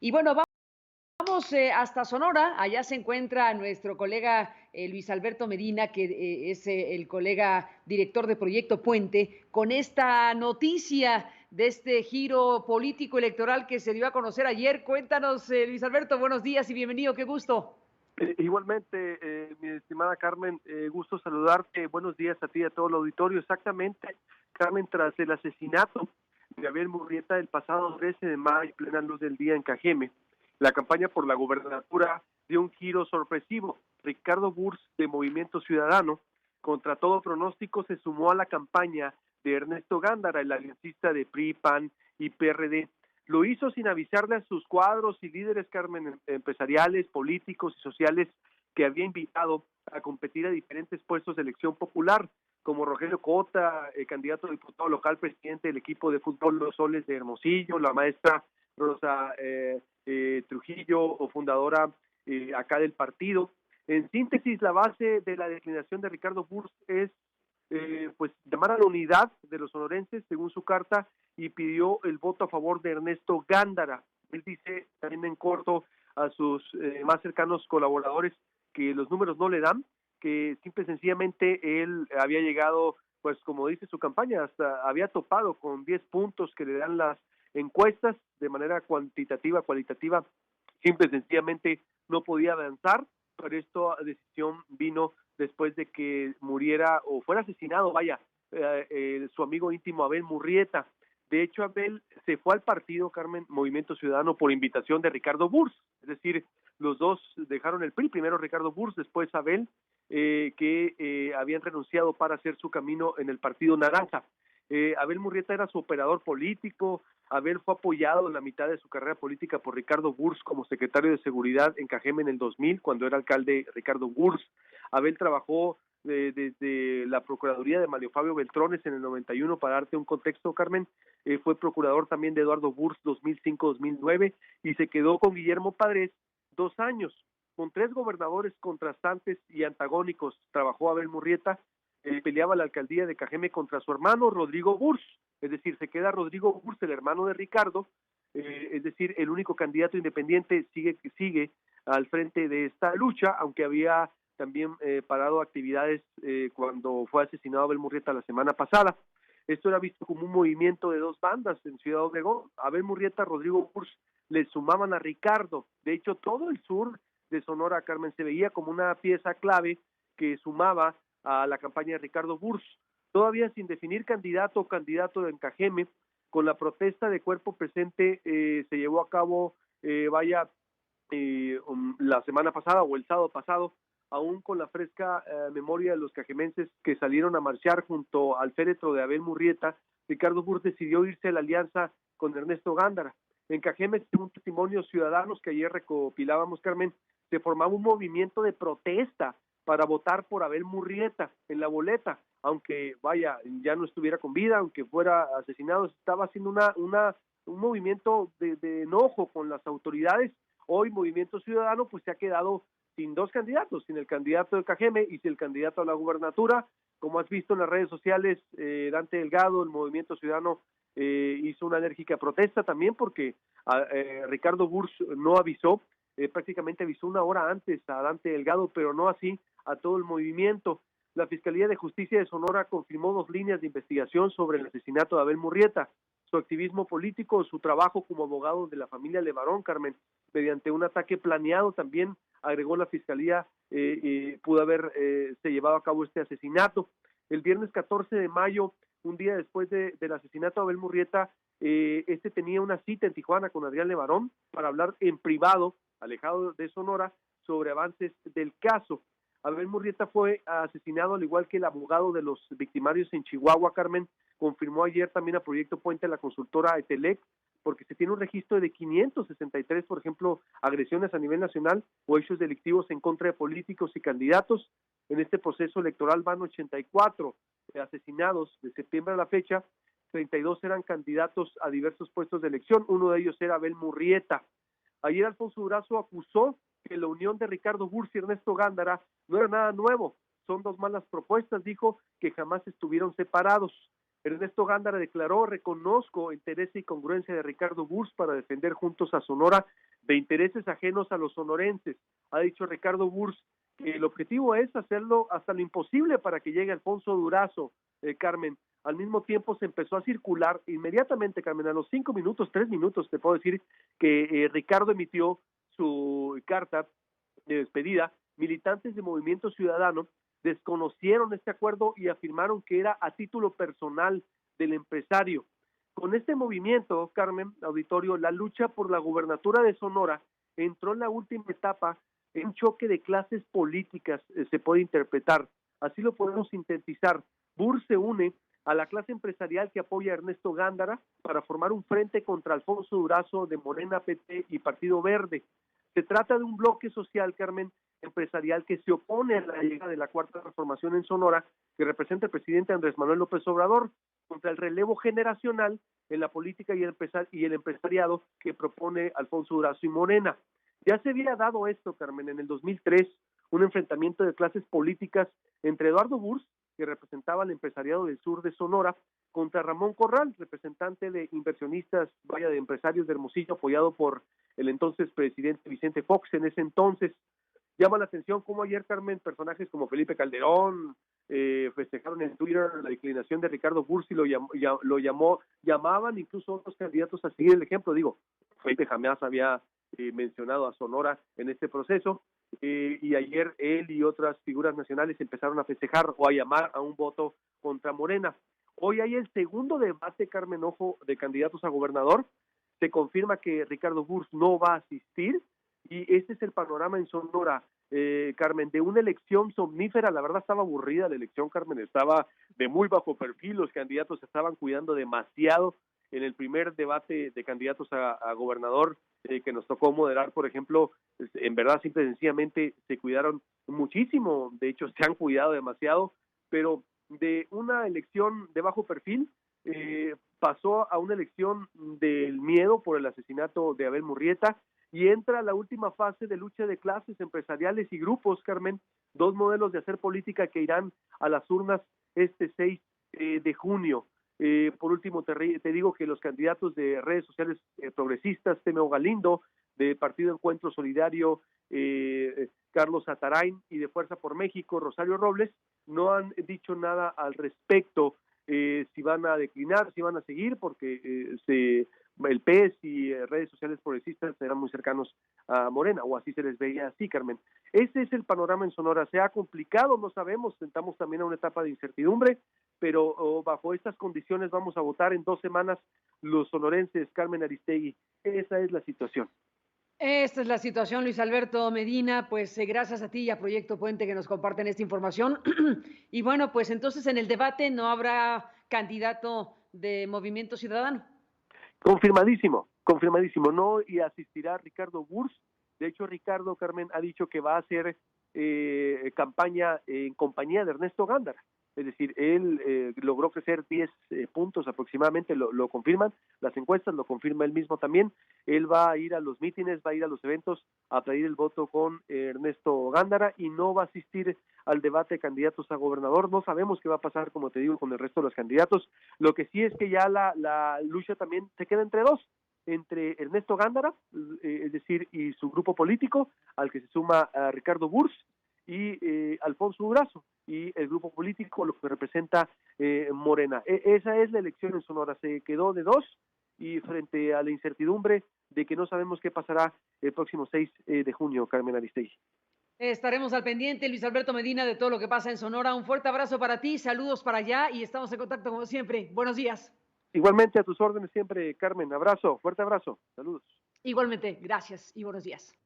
Y bueno, vamos hasta Sonora. Allá se encuentra nuestro colega Luis Alberto Medina, que es el colega director de Proyecto Puente, con esta noticia de este giro político electoral que se dio a conocer ayer. Cuéntanos, Luis Alberto, buenos días y bienvenido, qué gusto. Igualmente, mi estimada Carmen, gusto saludarte. Buenos días a ti y a todo el auditorio. Exactamente, Carmen, tras el asesinato de Abel Murrieta el pasado 13 de mayo, plena luz del día en Cajeme, la campaña por la gobernatura dio un giro sorpresivo. Ricardo Burs, de Movimiento Ciudadano, contra todo pronóstico, se sumó a la campaña de Ernesto Gándara, el aliancista de PRI, PAN y PRD. Lo hizo sin avisarle a sus cuadros y líderes, Carmen, empresariales, políticos y sociales que había invitado a competir a diferentes puestos de elección popular, como Rogelio Cota, candidato a diputado local, presidente del equipo de fútbol Los Soles de Hermosillo, la maestra Rosa Trujillo, o fundadora acá del partido. En síntesis, la base de la declinación de Ricardo Burs es pues llamar a la unidad de los sonorenses, según su carta, y pidió el voto a favor de Ernesto Gándara. Él dice también en corto a sus más cercanos colaboradores que los números no le dan, que simple y sencillamente él había llegado, pues como dice su campaña, hasta había topado con 10 puntos que le dan las encuestas de manera cuantitativa, cualitativa, simple y sencillamente no podía avanzar, pero esta decisión vino después de que muriera o fuera asesinado, su amigo íntimo Abel Murrieta. De hecho, Abel se fue al partido, Carmen, Movimiento Ciudadano, por invitación de Ricardo Burs. Es decir, los dos dejaron el PRI, primero Ricardo Burs, después Abel, que habían renunciado para hacer su camino en el Partido Naranja. Abel Murrieta era su operador político. Abel fue apoyado en la mitad de su carrera política por Ricardo Burs como secretario de Seguridad en Cajeme en el 2000, cuando era alcalde Ricardo Burs. Abel trabajó desde la Procuraduría de Mario Fabio Beltrones en el 91, para darte un contexto, Carmen. Fue procurador también de Eduardo Burs 2005-2009 y se quedó con Guillermo Padres 2 años. Con 3 gobernadores contrastantes y antagónicos trabajó Abel Murrieta. Peleaba la alcaldía de Cajeme contra su hermano Rodrigo Burs, es decir, se queda Rodrigo Burs, el hermano de Ricardo, es decir, el único candidato independiente sigue al frente de esta lucha, aunque había también parado actividades cuando fue asesinado Abel Murrieta la semana pasada. Esto era visto como un movimiento de 2 bandas en Ciudad Obregón. Abel Murrieta, Rodrigo Burs le sumaban a Ricardo. De hecho, todo el sur de Sonora, Carmen, se veía como una pieza clave que sumaba a la campaña de Ricardo Burs. Todavía sin definir candidato o candidato en Cajeme, con la protesta de cuerpo presente, se llevó a cabo, la semana pasada o el sábado pasado, aún con la fresca memoria de los cajemenses que salieron a marchar junto al féretro de Abel Murrieta. Ricardo Burs decidió irse a la alianza con Ernesto Gándara. En Cajeme, según testimonios ciudadanos que ayer recopilábamos, Carmen, se formaba un movimiento de protesta para votar por Abel Murrieta en la boleta, aunque ya no estuviera con vida, aunque fuera asesinado. Estaba haciendo un movimiento de enojo con las autoridades. Hoy Movimiento Ciudadano pues se ha quedado sin 2 candidatos, sin el candidato de Cajeme y sin el candidato a la gubernatura. Como has visto en las redes sociales, Dante Delgado, el Movimiento Ciudadano, hizo una enérgica protesta también porque Ricardo Burs no avisó, prácticamente avisó 1 hora antes a Dante Delgado, pero no así a todo el movimiento. La Fiscalía de Justicia de Sonora confirmó 2 líneas de investigación sobre el asesinato de Abel Murrieta: su activismo político, su trabajo como abogado de la familia Levarón, Carmen, mediante un ataque planeado. También agregó la Fiscalía, pudo haber se llevado a cabo este asesinato. El viernes 14 de mayo, un día después del asesinato de Abel Murrieta, tenía una cita en Tijuana con Adrián Levarón para hablar en privado, alejado de Sonora, sobre avances del caso. Abel Murrieta fue asesinado al igual que el abogado de los victimarios en Chihuahua, Carmen. Confirmó ayer también a Proyecto Puente la consultora Etelec, porque se tiene un registro de 563, por ejemplo, agresiones a nivel nacional o hechos delictivos en contra de políticos y candidatos. En este proceso electoral van 84 asesinados de septiembre a la fecha. 32 eran candidatos a diversos puestos de elección. Uno de ellos era Abel Murrieta. Ayer Alfonso Durazo acusó que la unión de Ricardo Burs y Ernesto Gándara no era nada nuevo. Son 2 malas propuestas, dijo, que jamás estuvieron separados. Ernesto Gándara declaró: reconozco interés y congruencia de Ricardo Burs para defender juntos a Sonora de intereses ajenos a los sonorenses. Ha dicho Ricardo Burs que el objetivo es hacerlo hasta lo imposible para que llegue Alfonso Durazo, Carmen. Al mismo tiempo se empezó a circular inmediatamente, Carmen, a los 5 minutos, 3 minutos, te puedo decir que Ricardo emitió su carta de despedida. Militantes de Movimiento Ciudadano desconocieron este acuerdo y afirmaron que era a título personal del empresario. Con este movimiento, Carmen, auditorio, la lucha por la gubernatura de Sonora entró en la última etapa en un choque de clases políticas, se puede interpretar. Así lo podemos sintetizar. Burs se une a la clase empresarial que apoya a Ernesto Gándara para formar un frente contra Alfonso Durazo de Morena, PT y Partido Verde. Se trata de un bloque social, Carmen, empresarial que se opone a la llegada de la Cuarta Transformación en Sonora, que representa el presidente Andrés Manuel López Obrador, contra el relevo generacional en la política y el empresariado que propone Alfonso Durazo y Morena. Ya se había dado esto, Carmen, en el 2003, un enfrentamiento de clases políticas entre Eduardo Burs, que representaba al empresariado del sur de Sonora, contra Ramón Corral, representante de inversionistas, de empresarios de Hermosillo, apoyado por el entonces presidente Vicente Fox en ese entonces. Llama la atención cómo ayer, Carmen, personajes como Felipe Calderón festejaron en Twitter la declinación de Ricardo Burs y llamaban incluso a otros candidatos a seguir el ejemplo. Digo, Felipe jamás había mencionado a Sonora en este proceso, y ayer él y otras figuras nacionales empezaron a festejar o a llamar a un voto contra Morena. Hoy hay el segundo debate, Carmen, ojo, de candidatos a gobernador. Se confirma que Ricardo Burs no va a asistir, y este es el panorama en Sonora, Carmen, de una elección somnífera. La verdad estaba aburrida la elección, Carmen, estaba de muy bajo perfil, los candidatos se estaban cuidando demasiado. En el primer debate de candidatos a gobernador que nos tocó moderar, por ejemplo, en verdad, simple y sencillamente se cuidaron muchísimo, de hecho se han cuidado demasiado, pero de una elección de bajo perfil pasó a una elección del miedo por el asesinato de Abel Murrieta, y entra la última fase de lucha de clases empresariales y grupos, Carmen, dos modelos de hacer política que irán a las urnas este 6 de junio. Por último, te digo que los candidatos de redes sociales progresistas, Temeo Galindo, de Partido Encuentro Solidario, Carlos Atarain, y de Fuerza por México, Rosario Robles, no han dicho nada al respecto, si van a declinar, si van a seguir, porque el PES y redes sociales progresistas eran muy cercanos a Morena, o así se les veía así, Carmen. Ese es el panorama en Sonora. Se ha complicado, no sabemos, estamos también a una etapa de incertidumbre, pero bajo estas condiciones vamos a votar en 2 semanas los sonorenses, Carmen Aristegui. Esa es la situación. Esta es la situación, Luis Alberto Medina. Pues gracias a ti y a Proyecto Puente que nos comparten esta información. Y bueno, pues entonces en el debate no habrá candidato de Movimiento Ciudadano. Confirmadísimo, confirmadísimo. No, y asistirá Ricardo Burs. De hecho, Ricardo, Carmen, ha dicho que va a hacer campaña en compañía de Ernesto Gándara. Es decir, él logró crecer 10 puntos aproximadamente, lo confirman las encuestas, lo confirma él mismo también. Él va a ir a los mítines, va a ir a los eventos a pedir el voto con Ernesto Gándara, y no va a asistir al debate de candidatos a gobernador. No sabemos qué va a pasar, como te digo, con el resto de los candidatos. Lo que sí es que ya la lucha también se queda entre dos, entre Ernesto Gándara, es decir, y su grupo político, al que se suma a Ricardo Burs, y Alfonso Durazo, y el grupo político, lo que representa Morena. Esa es la elección en Sonora, se quedó de dos, y frente a la incertidumbre de que no sabemos qué pasará el próximo 6 de junio, Carmen Aristegui. Estaremos al pendiente, Luis Alberto Medina, de todo lo que pasa en Sonora. Un fuerte abrazo para ti, saludos para allá, y estamos en contacto como siempre. Buenos días. Igualmente, a tus órdenes siempre, Carmen. Abrazo, fuerte abrazo, saludos. Igualmente, gracias y buenos días.